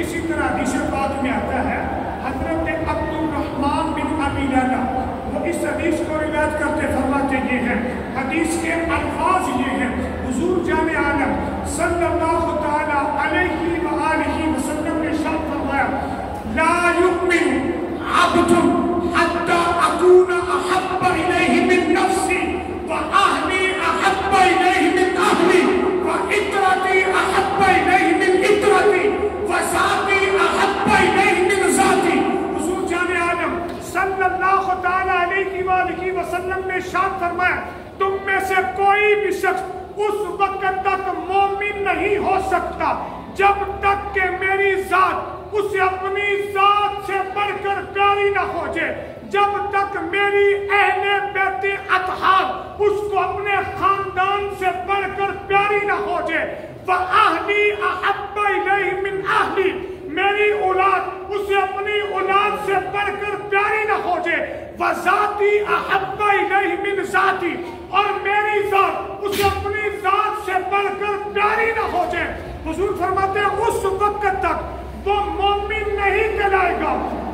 اسی طرح حدیث پاک میں آتا ہے حضرت عبدالرحمن بن ابی لیلہ وہ اس حدیث کو روایت کرتے فرماتے یہ ہیں، حدیث کے الفاظ یہ ہیں، حضور جان عالم صلی اللہ تعالی علیہ وآلہ وسلم نے ارشاد فرمایا لا یؤمن عبد حتی اکون احب الیہ من نفسی واہلی احب الیہ من اہلی وعطرتی احب الیہ من عطرتی وذاتی احب الیہ من ذاتی۔ حضور جان عالم صلی اللہ تعالی علیہ وآلہ وسلم نے ارشاد فرمایا تم میں سے کوئی بھی شخص اس وقت تک مومن نہیں ہو سکتا جب تک کہ میری ذات اسے اپنی ذات سے بڑھ کر پیاری نہ ہو جائے، جب تک میری اہل بیت اطہار اس کو اپنے خاندان سے بڑھ کر پیاری نہ ہو جائے، وَأَهْلِي أَحَبَّ إِلَيْهِ مِنْ أَهْلِي میری اولاد اسے اپنی اولاد سے بڑھ کر پیاری نہ ہو جائے، وَذَاتِي أَحَبَّ إِلَيْهِ مِنْ ذَاتِي اور میری ذات اسے اپنی ذات سے بڑھ کر پیاری نہ ہو جائے۔ حضور فرماتے ہیں اس وقت تک وہ مومن نہیں کہلائے گا،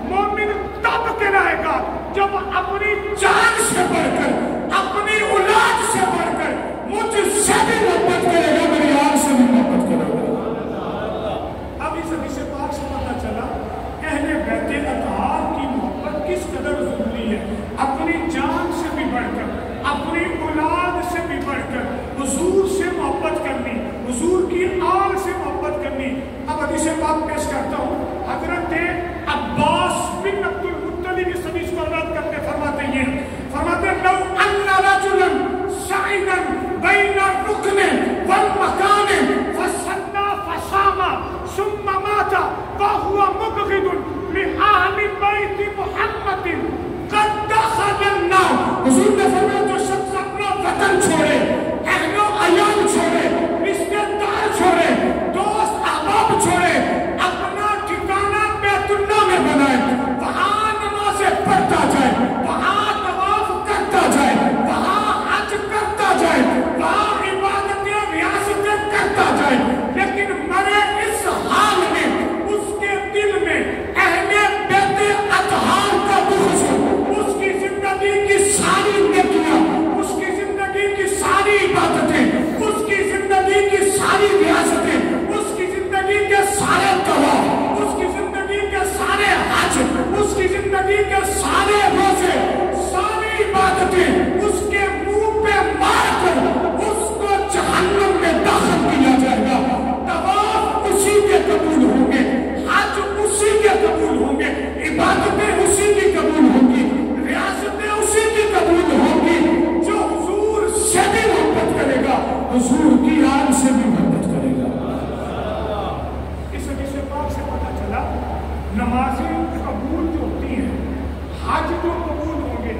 مومن تب کہلائے گا جب اپنی جان سے بڑھ کر، اپنی اولاد سے بڑھ کر مجھ سے بھی محبت کرے گا، میری آن سے بھی محبت کرے گا۔ اب اس حدیث پاک سے پتہ چلا اہل بیت اطہار کی محبت کس قدر ضروری ہے، اپنی جان سے بھی بڑھ کر، اپنی اولاد سے بھی بڑھ کر حضور سے محبت کرنی، حضور کی آل سے محبت کرنی۔ اب حدیث پاک پیش کرتا ہوں، حضرت عباس بن عبد المطلب اس حدیث کو روایت کرتے فرماتے ہیں، فرماتے لو ان رجلا سعیدا بین الرکن والمکان فصلى فصام ثم مات وهو مبغض لأهل بیت محمد قد دخل النار۔ حضور نے فرمایا جو شخص اپنا وطن چھوڑے، اہل و عیال چھوڑے، رشتے دار چھوڑے، دوست احباب چھوڑے، اپنا ٹھکانہ بیت اللہ میں بنائے، وہاں نمازیں پڑھتا جائے، وہاں طواف کرتا جائے، وہاں حج کرتا جائے، وہاں عبادتیں ریاستیں کرتا جائے، لیکن مرے اس حال میں اس کے دل میں اہل بیت اطہار کا بغض، اس کی زندگی کی ساری نیکیاں، اس کی زندگی کی ساری عبادتیں، اس کی زندگی کی ساری ریاستیں، اس کی زندگی کے سارے طواف، اس کی زندگی کے سارے حج، اس کی زندگی کے سارے روزے، ساری عبادتیں اس کے منہ پہ مار کر اس کو جہنم میں داخل کیا جائے گا۔ طواف اسی کے قبول ہوں گے، حج اسی کے قبول ہوں گے، عبادتیں اسی کی قبول ہوں گی، ریاستیں اسی کی قبول ہوں گی جو حضور سے بھی محبت کرے گا، حضور کی آن سے بھی محبت کرے گا۔ اس حدیث پاک سے پتہ چلا نمازیں قبول جو ہوتی ہیں، حج جو قبول ہوں گے،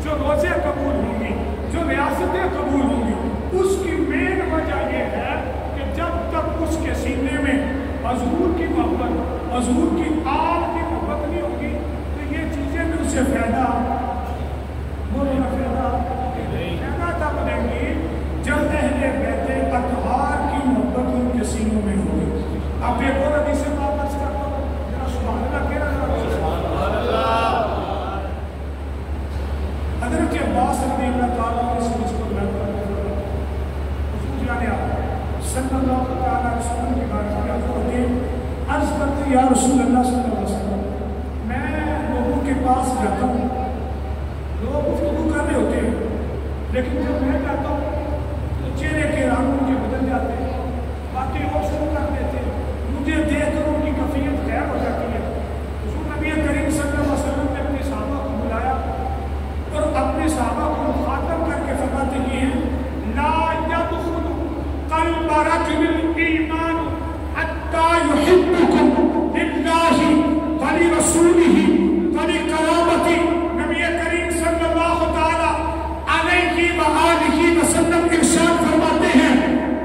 جو روزے قبول ہوں گی، جو ریاستیں قبول ہوں گی، اس کی مین وجہ یہ ہے کہ جب تک اس کے سینے میں حضور کی محبت، حضور کی آل کی محبت نہیں ہوگی تو یہ چیزیں بھی اسے فائدہ تب دیں گی جب اہل بیت اطہار کی محبت ان کے سینوں میں ہوگی۔ اب ایک اور حدیث سے واپس کرتا ہوں، ذرا سبحان اللہ کہہ رہا ہے۔ حضرت عباس رضی اللہ تعالیٰ عنہ سے اس کو بیان کرتے ہیں، حضور جانے صلی اللہ تعالیٰ علیہ وسلم کی بات کی ہوتے ہیں، عرض کرتے یا رسول اللہ صلی اللہ علیہ وسلم میں لوگوں کے پاس جاتا ہوں، لوگ گفتگو کر رہے ہوتے ہیں، لیکن جب میں جاتا ہوں تو چہرے کے رنگ ان کے بدل جاتے ہیں، باتیں اور شروع کر دیتے ہیں، مجھے دیکھ کر ان کی کیفیت غائب ہو جاتی ہے۔ حضور نبی کریم صلی اللہ علیہ وسلم نے اپنے صحابہ کو بلایا اور اپنے صحابہ کو مخاطب کر کے فرماتے ہیں لا يدخل قلب رجل الایمان حتى يحبكم لله ولرسوله ولقرابته۔ نبی کریم صلی اللہ تعالی علیہ وآلہ وسلم ارشاد فرماتے ہیں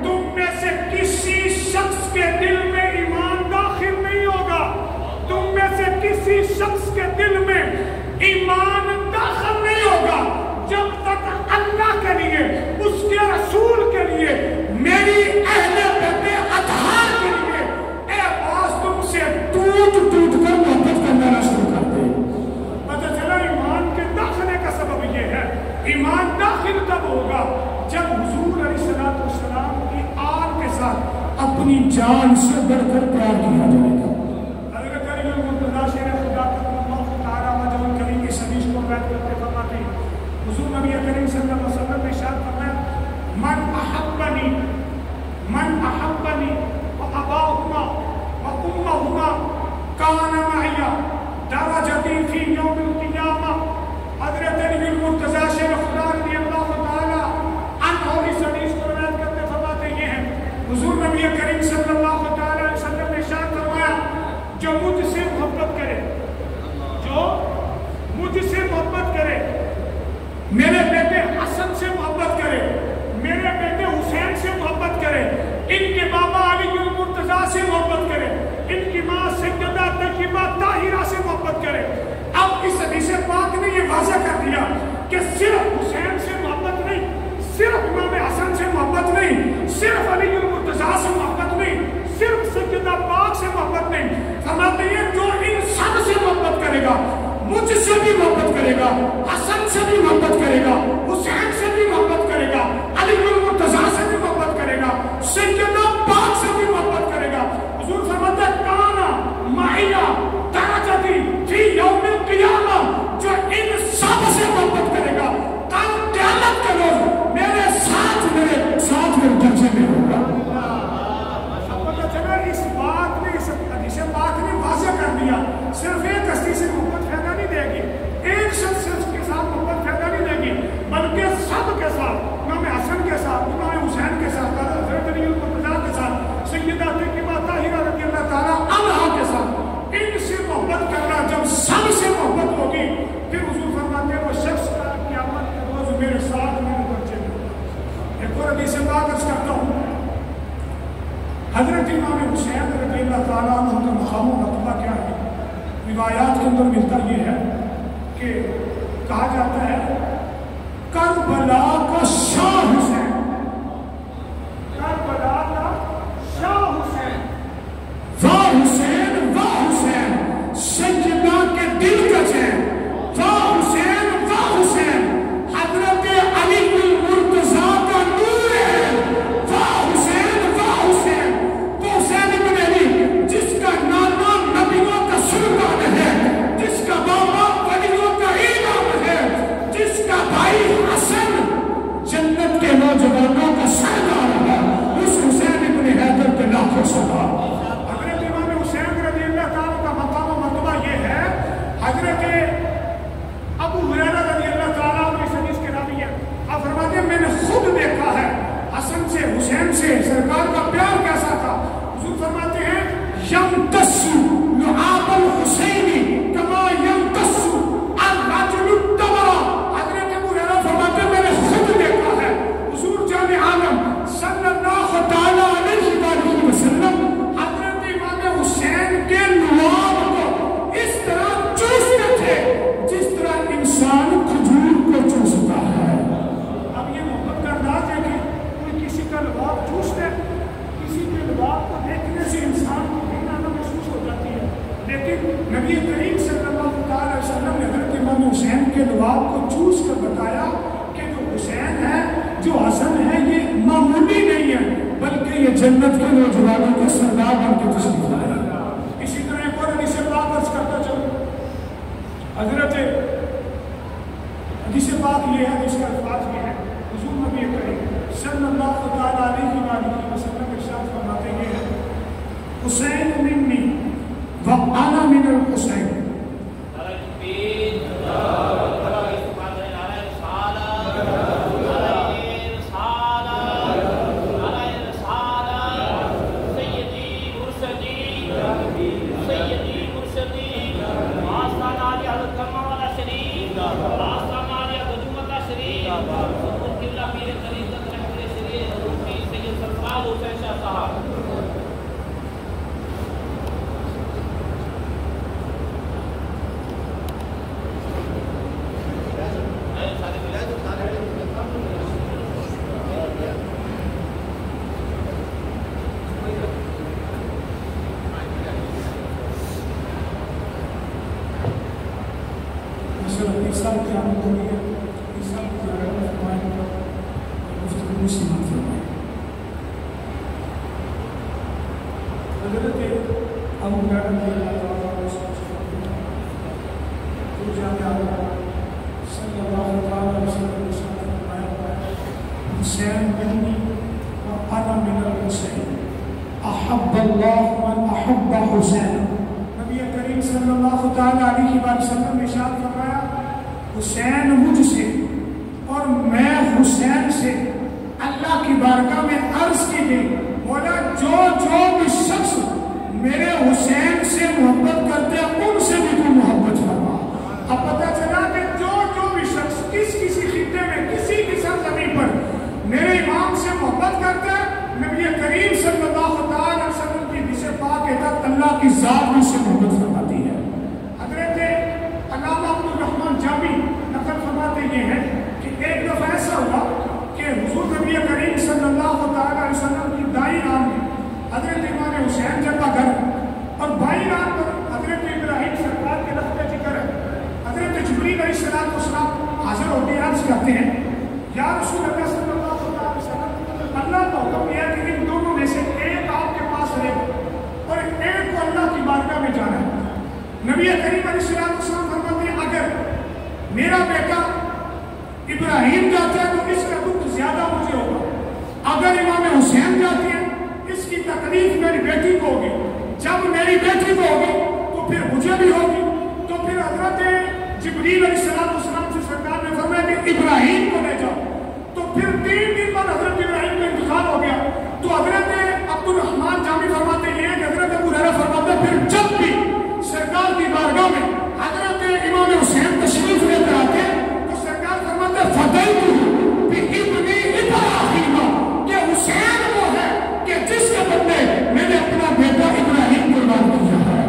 تم میں سے کسی شخص کے دل میں ایمان داخل نہیں ہوگا، تم میں سے کسی شخص کے دل میں ایمان داخل نہیں ہوگا جب تک اللہ کے لیے، اس کے رسول کے لیے، میری اہل بیت اطہار کے لیے اے باز تم سے اپنی جان سے بڑھ کر پیار کیا جائے گا۔ حضرت علی المرتضیٰ شیر خدا اللہ تعالیٰ وجہ کریم کی حدیث کو بیان کرتے فرماتے ہیں حضور نبی کریم صلی اللہ علیہ وسلم نے ارشاد فرمایا من احبنی واباہما وامہما کان معی درجتی فی یوم القیامہ۔ حضرت علی المرتضیٰ شیر خدا رضی اللہ تعالیٰ عنہ اس حدیث کو بیان کرتے فرماتے یہ ہیں حضور نبی کریم صلی اللہ علیہ وسلم نے ارشاد فرمایا جو مجھ سے محبت کرے، جو مجھ سے محبت کرے، میرے بیٹے حسن سے محبت کرے، میرے بیٹے حسین سے محبت کرے، ان کے بابا علی المرتضیٰ سے محبت کرے، ان کی ماں سیدہ طیبہ طاہرہ سے محبت کرے۔ اب اس حدیث پاک نے یہ واضح کر دیا کہ صرف حسین سے محبت نہیں، صرف امام حسن سے محبت نہیں، صرف علی المرتضیٰ سے محبت نہیں، صرف سیدہ پاک سے محبت نہیں، فرماتے ہیں جو ان سب سے محبت کرے گا، مجھ سے بھی محبت کرے گا، حسن سے بھی محبت کرے گا، حسین سے بھی محبت کرے گا، علی المرتضیٰ سے بھی محبت کرے گا، سیدہ پاک سے بھی محبت کرے گا۔ حضور فرماتے ہیں کانا معیہ درجتی فی یوم القیامہ، جو ان سب سے محبت کرے گا کل قیامت کے روز میرے ساتھ میرے درجے میں ہوگا۔ پتہ چلا اس بات نے، اس حدیث پاک نے واضح کر دیا صرف ایک ہستی سے محبت فائدہ نہیں دے گی، ایک شخص سے اس کے ساتھ محبت فائدہ نہیں دے گی، بلکہ سب کے ساتھ، امام حسن کے ساتھ، امام حسین کے ساتھ، حضرت علی المرتضیٰ کے ساتھ، سیدہ طیبہ طاہرہ رضی اللہ تعالیٰ عنہا کے ساتھ، ان سے محبت کرنا جب سب سے محبت ہوگی پھر حضور فرماتے ہیں وہ شخص کا قیامت کے روز میرے ساتھ میرے بچے میں۔ ایک اور حدیث پاک عرض کرتا ہوں، حضرت امام حسین رضی اللہ تعالیٰ عنہ کا مقام و رتبہ کیا ہے؟ روایات کے اندر ملتا یہ ہے کہ کہا جاتا ہے کربلا کا شاہ حسین، کربلا کا شاہ حسین، واہ حسین واہ حسین سیدنا کے دل کا چین، واہ حسین واہ حسین حضرت علی المرتضیٰ کا نور ہے، واہ حسین واہ حسین تو حسین ابن علی جس کا نانا نبیوں کا سلطان ہے، جس کا بابا ولیوں کا امام ہے، جس کا بھائی حسن جنت کے نوجوانوں کا سردار ہے، اس حسین ابن حیدر کے لاکھوں سلام۔ حضرت امام حسین رضی اللہ تعالیٰ کا مقام و مرتبہ یہ ہے، حضرت ابو ہریرہ رضی اللہ تعالیٰ عنہ اس حدیث کے راوی ہیں، آپ فرماتے ہیں میں نے خود دیکھا ہے حسن سے حسین سے سرکار کا پیار کیسا تھا۔ حضور فرماتے ہیں یمتص لعاب الحسین کما یمتص الرجل التمر۔ حضرت ابو ہریرہ فرماتے ہیں میں نے خود دیکھا ہے حضور جان عالم صلی اللہ تعالیٰ علیہ وآلہ وسلم حضرت امام حسین کے لعاب کو اس طرح چوستے تھے جس طرح انسان کھجور کو چوستا ہے۔ اب یہ محبت کا انداز ہے کہ کوئی کسی کا لعاب چوستا ہے، کسی کے لعاب کو دیکھنے سے انسان کو گھننا محسوس ہو جاتی ہے، لیکن نبی کریم صلی اللہ علیہ وسلم نے حضرت امام حسین کے لعاب کو چوس کر بتایا کہ جو حسین ہے، جو حسن ہے، یہ معمولی نہیں ہے بلکہ یہ جنت کے نوجوانوں کے سردار بن کے تشریف لائے۔ اسی طرح ایک اور حدیث پاک عرض کرتا چلو، حضرت حدیث پاک یہ ہے، جس کا الفاظ یہ ہے، حضور نبی کریم صلی اللہ تعالیٰ علیہ وآلہ وسلم ارشاد فرماتے ہیں حسین منی وانا من الحسین۔ حضرت ابو ہریرہ رضی اللہ تعالیٰ عنہ صلی اللہ علیہ وسلم نے فرمایا حسین منی وانا من الحسین احب اللہ من احب حسین. نبی کریم صلی اللہ علیہ وسلم نے ارشاد فرمایا حسین مجھ سے اور میں حسین سے. اللہ کی بارگاہ میں عرض کی گئی مولا جو بھی شخص میرے حسین سے محبت کرتے ہیں ان سے بھی تو محبت فرما. اب پتہ چلا کہ جو بھی شخص کسی خطے میں کسی کی سرزمین پر میرے امام سے محبت کرتے ہیں نبی کریم صلی اللہ علیہ وسلم کی جسے پاک ہے اللہ کی ذات بھی سے محبت فرماتی ہے. حضرت علامہ عبدالرحمن جامی نقل فرماتے یہ ہیں کہ ایک دفعہ ایسا ہوا کہ حضور نبی کریم صلی اللہ علیہ وسلم کی دائیں آن میں حضرت امام حسین جب کا گھر اور بائیں آن پر حضرت ابراہیم سرکار کے لخت ذکر ہے. حضرت جبریل علیہ السلام حاضر ہوتے عرض کرتے ہیں یا رسول اللہ صلی اللہ علیہ وسلم اللہ کا حکم یہ ہے کہ ان دونوں میں سے ایک آپ کے پاس رہے اور ایک کو اللہ کی بارگاہ میں جانا ہے. نبی کریم علیہ السلام فرماتے ہیں اگر میرا بیٹا ابراہیم جاتا ہے تو اس کا دکھ زیادہ مجھے ہوگا. اگر امام حسین جاتے ہیں اس کی تکلیف میری بیٹی کو ہوگی. جب میری بیٹی کو ہوگی تو پھر مجھے بھی ہوگی. تو پھر حضرت جبریل علیہ السلام سے سرکار نے فرمایا کہ ابراہیم کو لے جاؤ. تو پھر 3 دن بعد حضرت ابراہیم کا انتقال ہو گیا. تو حضرت عبدالرحمن جامی فرماتے ہیں کہ حضرت ابو ہریرہ فرماتے ہیں پھر جب بھی سرکار کی بارگاہ میں حضرت امام حسین تشریف لے کر آتے تو سرکار فرماتے ہیں فدیتہ بابنی ابراہیم کہ حسین وہ ہے کہ جس کے بدلے میں نے اپنا بیٹا ابراہیم قربان کیا ہے.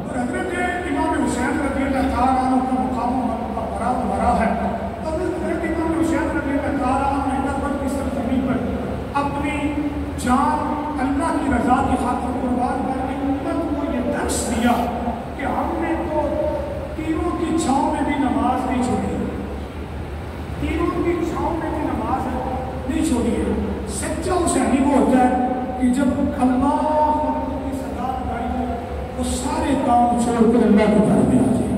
اور حضرت امام حسین رضی اللہ تعالیٰ عنہ کا مقام بڑا ہے. حضرت امام حسین رضی اللہ تعالیٰ عنہ نے کربلا کی سرزمین پر اپنی جان اللہ کی رضا کی خاطر قربان کر کے امت کو یہ درس دیا کہ ہم نے تو تیروں کی چھاؤں میں بھی نماز نہیں چھوڑی. تیروں کی چھاؤں میں بھی نماز نہیں چھوڑی ہے. سچا حسینی وہ ہوتا ہے کہ جب اللہ کی صدا لگائی ہے وہ سارے کام چھوڑ کر اللہ کے گھر میں آ جائے.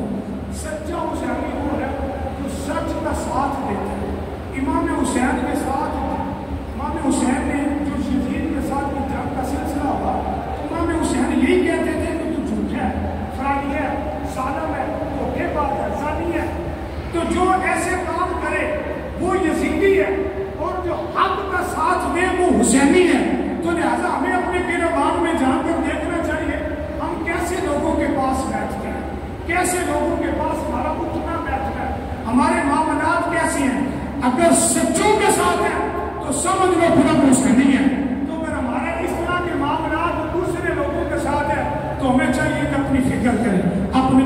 سچا حسینی وہ ہے جو سچ کا ساتھ دیتا ہے. امام حسین کے ساتھ امام حسین نے جو یزید کے ساتھ جنگ کا سلسلہ ہوا امام حسین یہی کہتے تھے کہ تو جھوٹ ہے فرانی ہے ظالم ہے دھوکے باز ہے زانی ہے. تو جو ایسے کام کرے وہ یزیدی ہے اور جو حق کا ساتھ دے وہ حسینی ہے. تو لہٰذا ہمیں اپنے گریبان میں جان کر دیکھنا چاہیے ہم کیسے لوگوں کے پاس بیٹھتے ہیں, کیسے لوگوں کے پاس ہمارا اٹھنا بیٹھنا ہے, ہمارے معاملات کیسے ہیں. اگر سچوں کے ساتھ ہیں تو سمجھ لو پھر ہم حسینی ہیں. تو اگر ہمارے اس طرح کے معاملات دوسرے لوگوں کے ساتھ ہیں تو ہمیں چاہیے کہ اپنی فکر کریں, اپنے